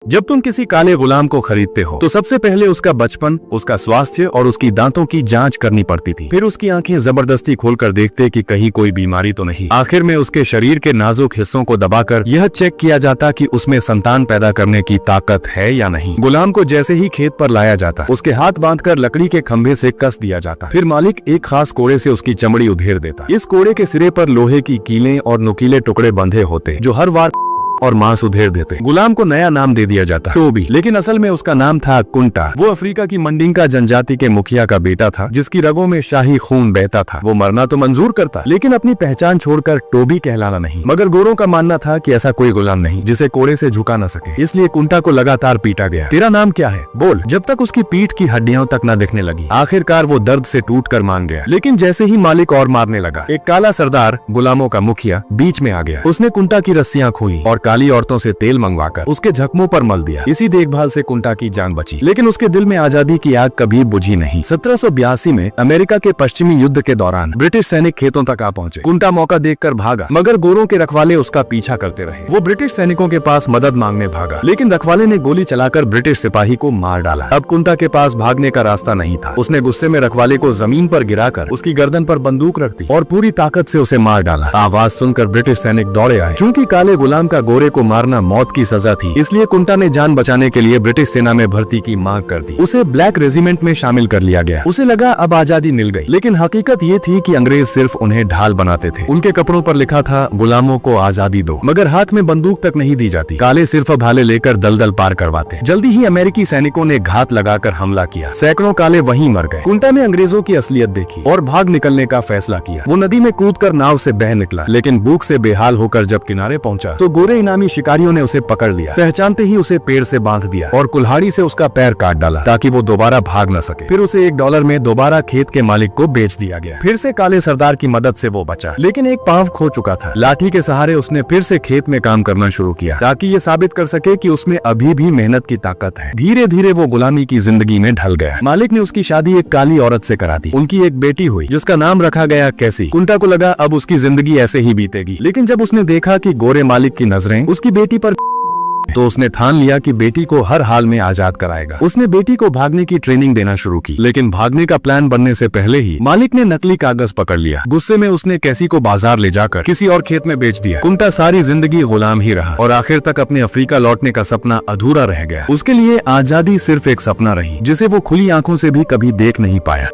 जब तुम किसी काले गुलाम को खरीदते हो तो सबसे पहले उसका बचपन, उसका स्वास्थ्य और उसकी दांतों की जांच करनी पड़ती थी। फिर उसकी आंखें जबरदस्ती खोलकर देखते कि कहीं कोई बीमारी तो नहीं। आखिर में उसके शरीर के नाजुक हिस्सों को दबाकर यह चेक किया जाता कि उसमें संतान पैदा करने की ताकत है या नहीं। गुलाम को जैसे ही खेत पर लाया जाता, उसके हाथ बांधकर लकड़ी के खंभे से कस दिया जाता। फिर मालिक एक खास कोड़े से उसकी चमड़ी उधेड़ देता। इस कोड़े के सिरे पर लोहे की कीलें और नुकीले टुकड़े बंधे होते जो हर बार और मांस उधेड़ देते। गुलाम को नया नाम दे दिया जाता टोबी, लेकिन असल में उसका नाम था कुंटा। वो अफ्रीका की मंडिंगा जनजाति के मुखिया का बेटा था जिसकी रगों में शाही खून बहता था। वो मरना तो मंजूर करता, लेकिन अपनी पहचान छोड़कर टोबी कहलाना नहीं। मगर गोरों का मानना था कि ऐसा कोई गुलाम नहीं जिसे कोड़े से झुका न सके, इसलिए कुंटा को लगातार पीटा गया। तेरा नाम क्या है, बोल, जब तक उसकी पीठ की हड्डियां तक न दिखने लगी। आखिरकार वो दर्द से टूट कर मान गया, लेकिन जैसे ही मालिक और मारने लगा, एक काला सरदार, गुलामों का मुखिया, बीच में आ गया। उसने कुंटा की रस्सियां खोई और काली औरतों से तेल मंगवाकर उसके जख्मों पर मल दिया। इसी देखभाल से कुंटा की जान बची, लेकिन उसके दिल में आजादी की आग कभी बुझी नहीं। 1782 में अमेरिका के पश्चिमी युद्ध के दौरान ब्रिटिश सैनिक खेतों तक आ पहुंचे। कुंटा मौका देखकर भागा, मगर गोरों के रखवाले उसका पीछा करते रहे। वो ब्रिटिश सैनिकों के पास मदद मांगने भागा, लेकिन रखवाले ने गोली चलाकर ब्रिटिश सिपाही को मार डाला। अब कुंटा के पास भागने का रास्ता नहीं था। उसने गुस्से में रखवाले को जमीन पर गिराकर उसकी गर्दन पर बंदूक रख दी और पूरी ताकत से उसे मार डाला। आवाज सुनकर ब्रिटिश सैनिक दौड़े आए। चूंकि काले गुलाम का गोरे को मारना मौत की सजा थी, इसलिए कुंटा ने जान बचाने के लिए ब्रिटिश सेना में भर्ती की मांग कर दी। उसे ब्लैक रेजिमेंट में शामिल कर लिया गया। उसे लगा अब आजादी मिल गई, लेकिन हकीकत ये थी कि अंग्रेज सिर्फ उन्हें ढाल बनाते थे। उनके कपड़ों पर लिखा था गुलामों को आजादी दो, मगर हाथ में बंदूक तक नहीं दी जाती। काले सिर्फ भाले लेकर दलदल पार करवाते। जल्दी ही अमेरिकी सैनिकों ने घात लगाकर हमला किया। सैकड़ों काले वहीं मर गए। कुंटा ने अंग्रेजों की असलियत देखी और भाग निकलने का फैसला किया। वो नदी में कूदकर नाव से बह निकला, लेकिन भूख से बेहाल होकर जब किनारे पहुंचा तो गोरे इनामी शिकारियों ने उसे पकड़ लिया। पहचानते ही उसे पेड़ से बांध दिया और कुल्हाड़ी से उसका पैर काट डाला ताकि वो दोबारा भाग न सके। फिर उसे $1 में दोबारा खेत के मालिक को बेच दिया गया। फिर से काले सरदार की मदद से वो बचा, लेकिन एक पांव खो चुका था। लाठी के सहारे उसने फिर से खेत में काम करना शुरू किया ताकि ये साबित कर सके कि उसमें अभी भी मेहनत की ताकत है। धीरे धीरे वो गुलामी की जिंदगी में ढल गया। मालिक ने उसकी शादी एक काली औरत से करा दी। उनकी एक बेटी हुई जिसका नाम रखा गया कैसी। कुंटा को लगा अब उसकी जिंदगी ऐसे ही बीतेगी, लेकिन जब उसने देखा कि गोरे मालिक की नजरें उसकी बेटी पर तो उसने ठान लिया कि बेटी को हर हाल में आजाद कराएगा। उसने बेटी को भागने की ट्रेनिंग देना शुरू की, लेकिन भागने का प्लान बनने से पहले ही मालिक ने नकली कागज पकड़ लिया। गुस्से में उसने कैसी को बाजार ले जाकर किसी और खेत में बेच दिया। कुंटा सारी जिंदगी गुलाम ही रहा और आखिर तक अपने अफ्रीका लौटने का सपना अधूरा रह गया। उसके लिए आजादी सिर्फ एक सपना रही जिसे वो खुली आंखों से भी कभी देख नहीं पाया।